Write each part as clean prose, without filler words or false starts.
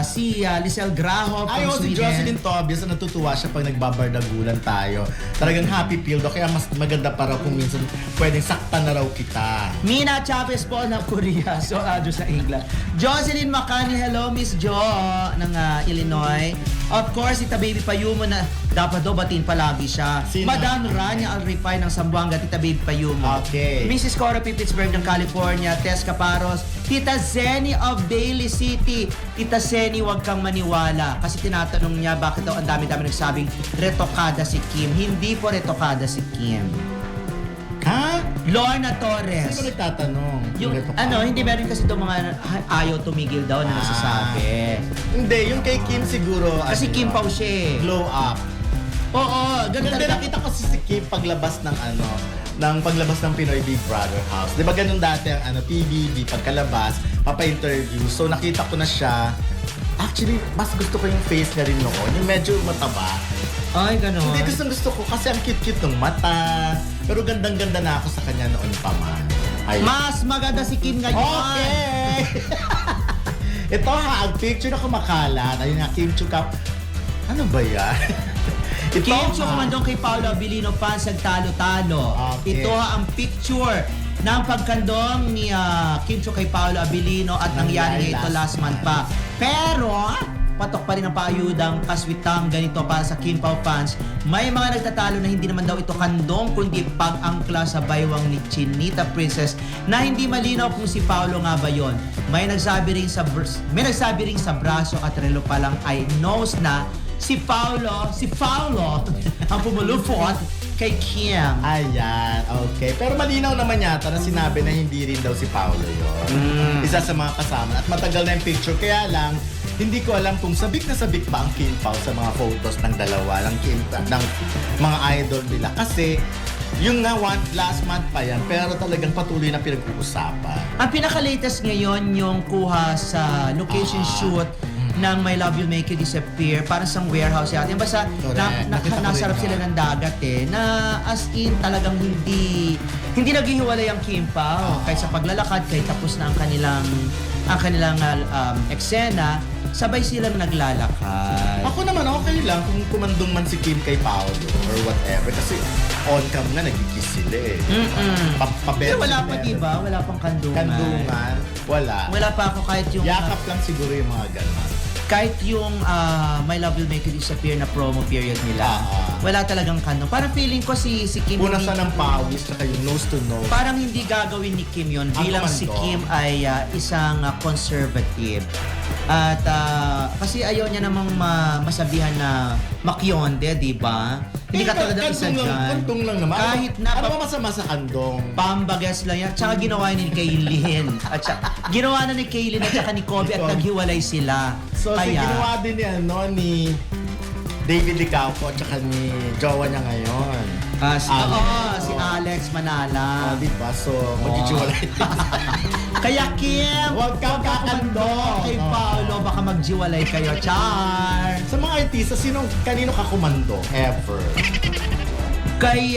Si Lisel Graho Ay, from si Sweden. Jocelyn Tobias na natutuwa siya pag nagbabardagulan tayo. Talagang happy pill daw. Kaya mas maganda para kung minsan pwedeng saktan na raw kita. Mina Chavez po ng Korea. So, Diyos sa England. Jocelyn Macani, hello Miss Jo ng Illinois. Of course, Tita Baby Payumo na dapat daw batiin palagi siya. Sino? Madam Rania Alripay ng Sambuanga, Tita Baby Payumo. Okay. Mrs. Cora P. Pittsburgh ng California, Tess Caparos, Tita Zenny of Daly City. Tita Zenny, huwag kang maniwala. Kasi tinatanong niya bakit daw ang dami-dami nagsabing retokada si Kim. Hindi po retokada si Kim. Ha? Lorna Torres. Sino ba nagtatanong? Hindi meron kasi itong mga ayaw tumigil daw na nasasabi. Hindi, yung kay Kim siguro. Kasi Kim Pao siya eh. Glow up. Oo, ganun Ganda, talaga. nakita ko si Kim paglabas ng paglabas ng Pinoy Big Brother House. Di ba ganun dati ang PBB, pagkalabas, papa-interview. So nakita ko na siya. Actually, mas gusto ko yung face niya rin noon. Yung medyo mataba. Ay, ganun. Hindi, gusto ko kasi ang cute-cute ng mata. Pero gandang-ganda na ako sa kanya noon pa man. Ayun. Mas maganda si Kim ngayon. Okay! Ito ha, ang picture na kumakalat. Ayun nga, Kim Chu Kap. Ano ba yan? Ito Kim Chu ha. kumandong kay Paolo Abilino fans nagtalo-talo. Okay. Ito ang picture ng pagkandong ni Kim Chu kay Paolo Abilino at nangyari ito last month pa. Pero, patok pa rin ang paayudang kaswitang ganito para sa Kim Pao fans. May mga nagtatalo na hindi naman daw ito kandong kundi pag-angkla sa baywang ni Chinita Princess na hindi malinaw kung si Paolo nga ba yon. May nagsabi ring sa braso at relo pa lang ay knows na si Paolo ang pumulupot kay Kim. Ayan, okay. Pero malinaw naman yata na sinabi na hindi rin daw si Paolo yun. Isa sa mga kasama. At matagal na yung picture. Kaya lang, hindi ko alam kung sabik na sabik ba ang Kim Pao sa mga photos ng dalawa, ng mga idol nila. Kasi, yung nga last month pa yan, pero talagang patuloy na pinag-uusapan. Ang pinaka-latest ngayon yung kuha sa location shoot ng My Love You Make You Disappear, parang sa warehouse yata. Basta Nakita ko nasarap rin sila ng dagat eh, na as in talagang hindi naghihiwalay ang Kim Pao. Kahit sa paglalakad, kahit tapos na ang kanilang eksena, sabay silang naglalakad. Ako naman okay lang kung kumandong man si Kim kay Paolo or whatever. Kasi on cam nga nagkikiss sila eh. Pero wala pa diba? Wala pang kandungan. Kandungan, wala. Wala pa ako kahit yung... Yakap lang siguro yung mga gano'n. Kahit yung My Love Will Make You Disappear na promo period nila, wala talagang kandong. Parang feeling ko si Kim... Punasan ng pawis, saka yung nose to nose. Parang hindi gagawin ni Kim yun bilang si Kim ay isang conservative. At kasi ayaw niya namang masabihan na makyonde, di ba? Hindi ka talaga isa dyan. Kantong lang naman. Kahit na... Ano ba masama sa kandong? Pambagas lang yan. Tsaka ginawa ni Kaylin. At ginawa na ni Kaylin at saka ni Kobe at naghiwalay sila. So, ginawa din ni David Licauco at saka ni jowa niya ngayon. Si Alex Manala. Diba? So, magjijiwalay din. Kaya Kim, huwag kang kakandong. Kay Paolo, baka magjiwalay kayo. Char! Sa mga artista, kanino ka kumando? Ever? Kay,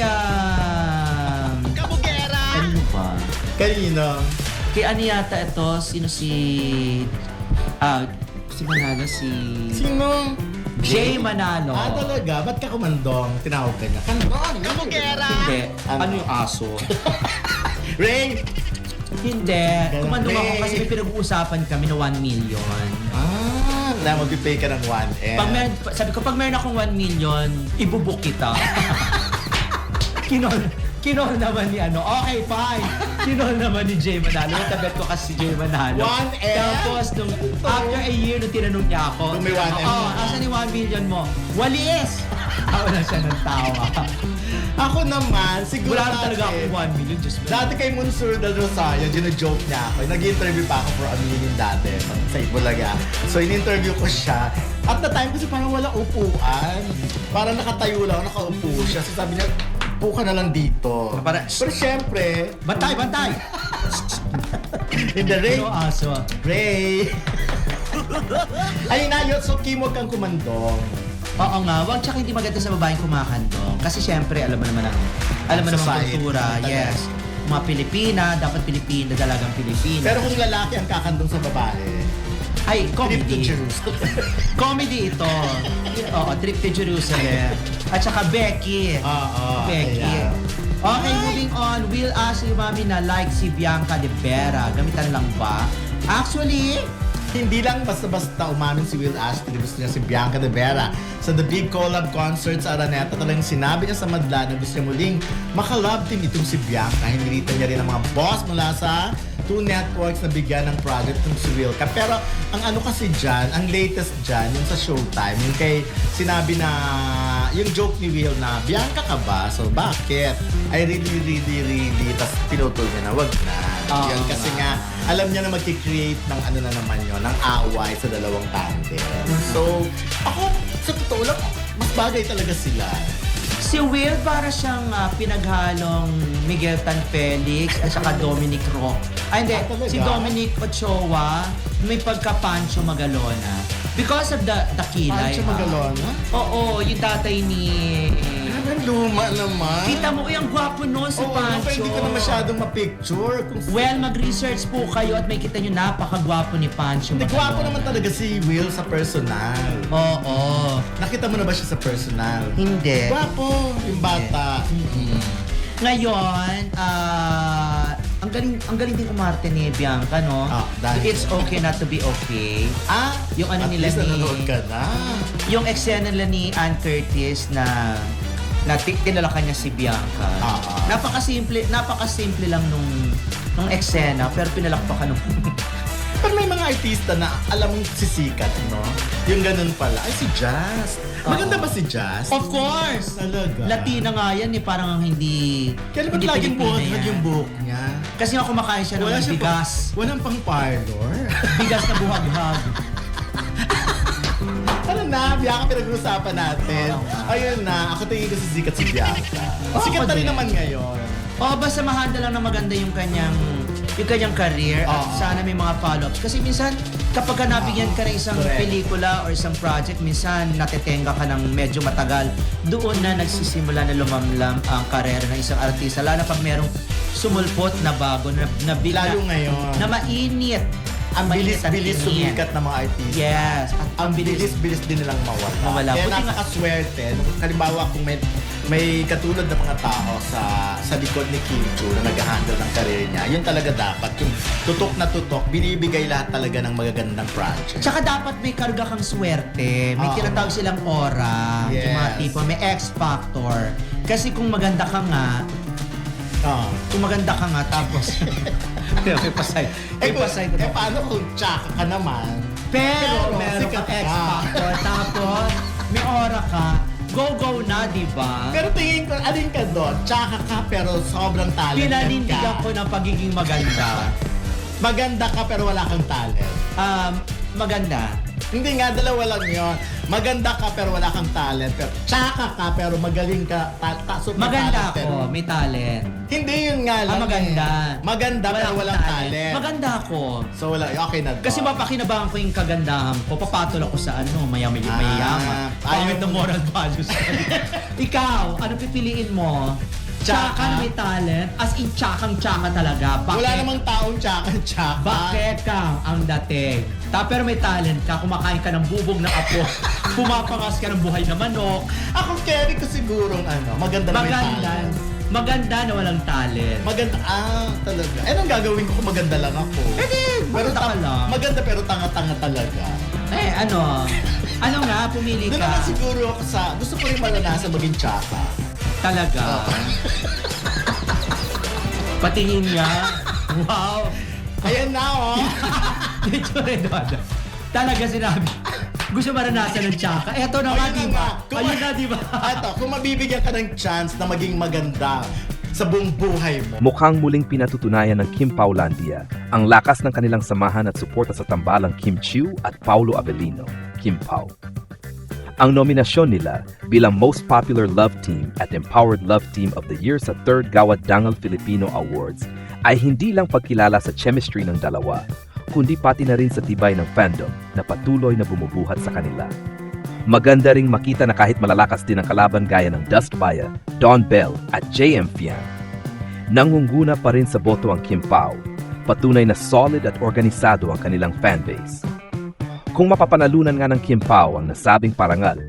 Kabugera! Kanino ba? Kanino? Kay ano yata ito? Sino si Manalo? Sino? Jay Manalo. Talaga? Ba't ka kumandong? Tinawag ka niya. Kandong! Kabugera! Hindi. Ano yung aso? Ray! Hindi. Kumandong ako kasi may pinag-uusapan kami na 1 million. Na mag-pay ka ng 1M. Sabi ko, pag meron akong 1 million, ibubuk kita. Kinol naman ni okay, fine. Kinol naman ni Jay Manalo. Tabet ko kasi si Jay Manalo. 1M? Tapos, after a year, nung tinanong niya ako, may 1M asan yung 1 million mo? Walis! Tawa na siya ng tawa. Ako naman, siguro Wala na talaga akong 1 million. Just dati kay Monsur del Rosario, gino-joke niya ako. Nag-interview pa ako for a million dati sa Ibulaga. So, in-interview ko siya. At the time kasi parang wala upuan. Parang nakatayo lang, nakaupo siya. So, sabi niya, upo ka na lang dito. Pero syempre... Bantay! In the Ray... Ano aso? Ray! Ayun na yun, so Kim, huwag kang kumandong. Oo nga, wag tsaka hindi maganda sa babaeng kumakandong. Kasi syempre, alam mo naman ang kultura. Yes. mga Pilipina, dapat Pilipina, dalagang Pilipina. Pero kung lalaki ang kakandong sa babae, ay, trip to comedy. Jerusalem. Comedy ito. Oo, Trip to Jerusalem. At saka Becky. Becky. ayan. Okay, moving on. Will ask si Mami na like si Bianca de Vera. Gamitan lang ba? Actually, Hindi lang basta-basta umamin si Will Ashley, gusto niya si Bianca de Vera. Sa The Big Collab Concert sa Araneta, talagang sinabi niya sa madla na gusto niya muling makalove team itong si Bianca. Hinilitan niya rin ang mga boss mula sa 2 networks na bigyan ng project itong si Will. Pero ang ano kasi dyan, ang latest dyan, yung sa Showtime, yung kay sinabi na, yung joke ni Will na, Bianca ka ba? So bakit? I really, tas pinutol niya na, wag na. Yan, kasi nga, alam niya na magkikreate ng ano na naman yun, ng away sa dalawang tandem. So, ako, sa totoo lang, mas bagay talaga sila. si Will para siyang pinaghalong Miguel Tan Felix at saka Dominic Roque. Ay, hindi. Talaga? Si Dominic Ochoa may pagka-Pancho Magalona. Because of the kilay. Pancho Magalona? Oo, yung tatay ni... Ang luma naman. Kita mo, yung gwapo nun si Oo, Pancho. hindi ko na masyadong ma-picture. Kung Well, mag-research po kayo at may kita nyo napakagwapo ni Pancho Hindi, Magalona. gwapo naman talaga si Will sa personal. Oo. Nakita mo na ba siya sa personal? Hindi. Gwapo, yung bata. Ngayon, ang galing din umarte ni Bianca, no? Dahil- It's okay not to be okay. Yung ano at nila least ni... nanonood ka na. Yung eksena nila ni Ann Curtis na tinalakan niya si Bianca. Napakasimple lang nung eksena, pero pinalakpakan nung... Pero may mga artista na alam mong sisikat, no? Yung ganun pala. Ay, si Jazz. Maganda ba si Jazz? Of course! Talaga. Latina nga yan eh, parang hindi... Kaya ba't hindi laging Pilipina buhat yan. yung buhok niya? Kasi nga kumakain siya ng bigas. Walang pang parlor. Bigas na buhag-hag. Ano na, Bianca, pinag-uusapan natin. Ayun na, ako tingin ko sisikat si Bianca. Sikat na rin naman ngayon. Basta mahanda lang na maganda yung kanyang career at sana may mga follow-ups. Kasi minsan, kapag ka nabigyan ka ng isang pelikula or isang project, minsan natetenga ka ng medyo matagal. Doon na nagsisimula na lumamlam ang karera ng isang artista. Lalo pag merong sumulpot na bago, na bigla, Lalo ngayon. na mainit. Ang Mainit at bilis-bilis tingin. sumikat ng mga artista. Yes. At Ang bilis-bilis din nilang mawala. Kaya Buti nga- nakakaswerte. Halimbawa, kung may katulad na mga tao sa likod ni Kim Chu na nag-handle ng career niya, yun talaga dapat. Yung tutok na tutok, binibigay lahat talaga ng magagandang project. Tsaka dapat may karga kang swerte. May tinatawag silang aura. Yung mga Yes. tipo, may X factor. Kasi kung maganda ka nga, tapos... may pasay. Paano kung tsaka ka naman? Pero meron sikat kang X ka. factor. Tapos, may aura ka. Go na, di ba? Pero tingin ko, alin ka doon? Tsaka ka pero sobrang talented Pinanindigan ka. ko ng pagiging maganda. Maganda ka pero wala kang talent. Maganda. Hindi nga, dalawa lang yun. Maganda ka pero wala kang talent. Pero tsaka ka pero magaling ka. Super Maganda talented. ako, may talent. Hindi yun nga lang. Maganda. Maganda pero akong walang talent. Maganda ako. So wala, okay na doon. Kasi mapakinabangan ko yung kagandahan ko. Papatol ako sa mayaman. ayaw Pangit na mo. moral values. Ikaw, ano pipiliin mo? Tsaka na may talent? As in, tsakang-tsaka talaga. Bakit? Wala namang taong tsaka. Bakit ka ang dating? Pero may talent ka, kumakain ka ng bubog ng apo, pumapangas ka ng buhay na manok. Ako, carry ko sigurong maganda na may talent. Maganda na walang talent. Maganda, talaga. Anong gagawin ko kung maganda lang ako? Pero ka lang. Maganda pero tanga-tanga talaga. Ano nga, pumili Doon ka. naman siguro ako gusto ko rin maranasan maging tsaka. Talaga. Patingin niya. Wow. Ayan na, Dito rin doon. Talaga sinabi. Gusto maranasan ng tsaka. Eto na nga, Ayun di na ba? nga. Ayun na, di ba? Ito, kung mabibigyan ka ng chance na maging maganda sa buong buhay mo. Mukhang muling pinatutunayan ng Kim Paulandia ang lakas ng kanilang samahan at suporta sa tambalang Kim Chiu at Paulo Avellino, Kim Pao. Ang nominasyon nila bilang Most Popular Love Team at Empowered Love Team of the Year sa 3rd Gawad Dangal Filipino Awards ay hindi lang pagkilala sa chemistry ng dalawa, kundi pati na rin sa tibay ng fandom na patuloy na bumubuhat sa kanila. Maganda ring makita na kahit malalakas din ang kalaban gaya ng Dust Baya, Don Bell at JM Fian, Nangungguna pa rin sa boto ang Kim Pao, patunay na solid at organisado ang kanilang fanbase. Kung mapapanalunan nga ng Kim Pao ang nasabing parangal,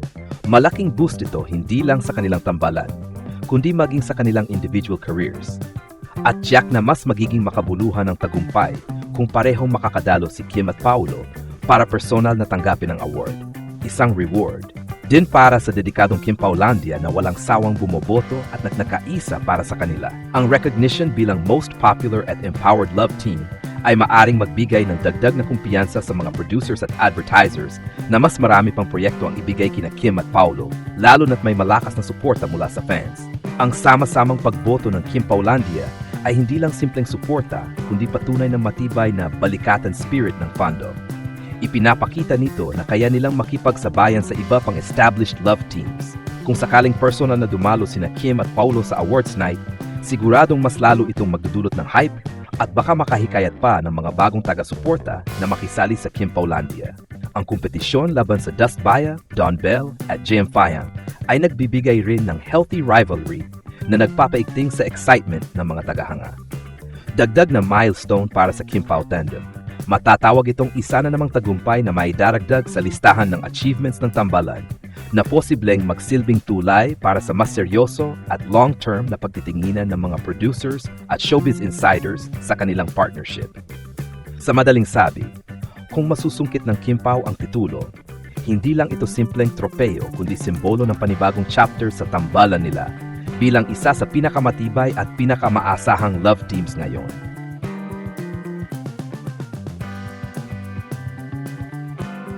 malaking boost ito hindi lang sa kanilang tambalan, kundi maging sa kanilang individual careers. At tiyak na mas magiging makabuluhan ang tagumpay kung parehong makakadalo si Kim at Paulo para personal na tanggapin ang award. Isang reward din para sa dedikadong Kim Paulandia na walang sawang bumoboto at nagnakaisa para sa kanila. Ang recognition bilang most popular at empowered love team ay maaring magbigay ng dagdag na kumpiyansa sa mga producers at advertisers na mas marami pang proyekto ang ibigay kina Kim at Paulo, lalo na't may malakas na suporta mula sa fans. Ang sama-samang pagboto ng Kim Paulandia ay hindi lang simpleng suporta, kundi patunay ng matibay na balikatan spirit ng fandom. Ipinapakita nito na kaya nilang makipagsabayan sa iba pang established love teams. Kung sakaling personal na dumalo sina Kim at Paulo sa awards night, siguradong mas lalo itong magdudulot ng hype at baka makahikayat pa ng mga bagong taga-suporta na makisali sa Kim Paulandia. Ang kompetisyon laban sa Dust Baya, Don Bell at JM Fayang ay nagbibigay rin ng healthy rivalry na nagpapaigting sa excitement ng mga tagahanga. Dagdag na milestone para sa Kim Pao tandem. Matatawag itong isa na namang tagumpay na maidaragdag sa listahan ng achievements ng tambalan na posibleng magsilbing tulay para sa mas seryoso at long-term na pagtitinginan ng mga producers at showbiz insiders sa kanilang partnership. Sa madaling sabi, kung masusungkit ng Kim Pao ang titulo, hindi lang ito simpleng tropeo kundi simbolo ng panibagong chapter sa tambalan nila bilang isa sa pinakamatibay at pinakamaasahang love teams ngayon.